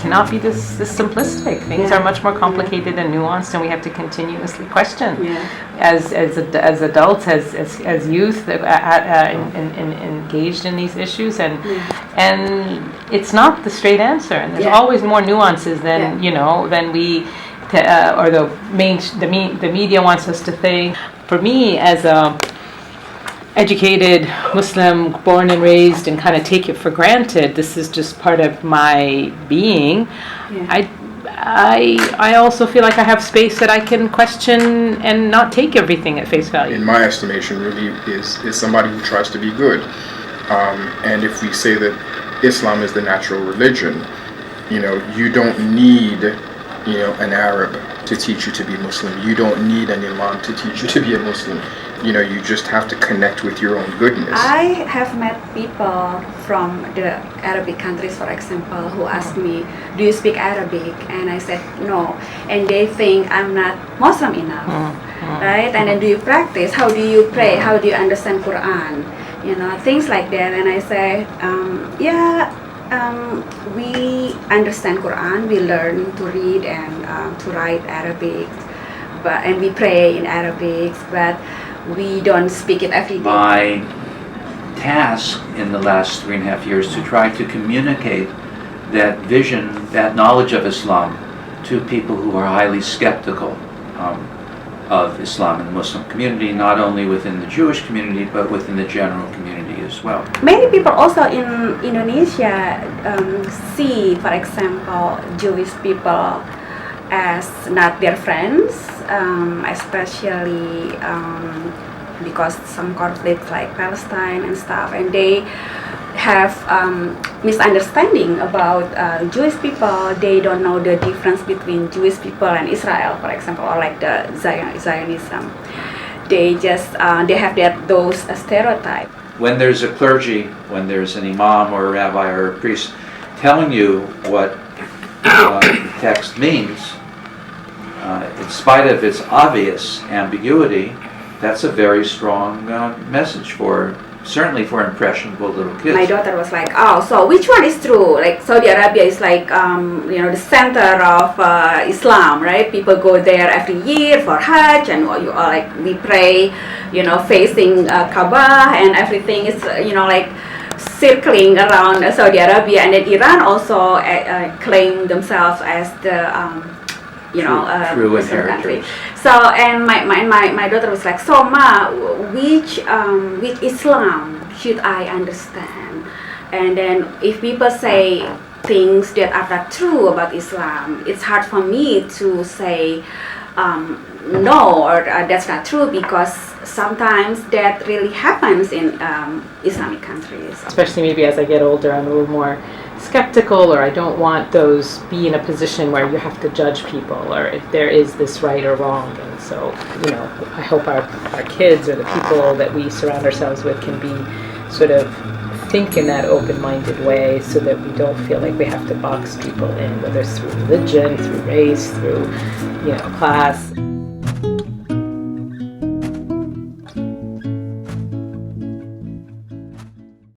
Cannot be this simplistic. Things are much more complicated and nuanced, and we have to continuously question as adults, as youth, engaged in these issues, and it's not the straight answer, and there's always more nuances than than we or the media wants us to think. For me, as a educated Muslim, born and raised, and kind of take it for granted, this is just part of my being. I also feel like I have space that I can question and not take everything at face value. In my estimation, really is somebody who tries to be good. And if we say that Islam is the natural religion, you don't need an Arab to teach you to be Muslim. You don't need an Imam to teach you to be a Muslim. You just have to connect with your own goodness. I have met people from the Arabic countries, for example, who ask me, do you speak Arabic? And I said, no. And they think I'm not Muslim enough, right? And then, do you practice? How do you pray? How do you understand Quran? Things like that. And I say, we understand Quran. We learn to read and to write Arabic, and we pray in Arabic, but we don't speak it every day. My task in the last 3.5 years to try to communicate that vision, that knowledge of Islam to people who are highly skeptical of Islam and the Muslim community, not only within the Jewish community, but within the general community as well. Many people also in Indonesia see, for example, Jewish people as not their friends, especially because some conflicts like Palestine and stuff, and they have misunderstanding about Jewish people. They don't know the difference between Jewish people and Israel, for example, or like the Zionism. They just they have those stereotypes. When there's a clergy, when there's an imam or a rabbi or a priest telling you what the text means, in spite of its obvious ambiguity, that's a very strong message certainly for impressionable little kids. My daughter was like, oh, so which one is true? Like Saudi Arabia is like, the center of Islam, right? People go there every year for Hajj, and we pray, facing Kaaba, and everything is, like circling around Saudi Arabia. And then Iran also claim themselves as the true Muslim country. So, and my daughter was like, so Ma, which Islam should I understand? And then if people say things that are not true about Islam, it's hard for me to say no, or that's not true, because sometimes that really happens in Islamic countries. Especially maybe as I get older, I'm a little more skeptical, or I don't want be in a position where you have to judge people, or if there is this right or wrong. And so, I hope our kids or the people that we surround ourselves with can be sort of think in that open-minded way, so that we don't feel like we have to box people in, whether it's through religion, through race, through class.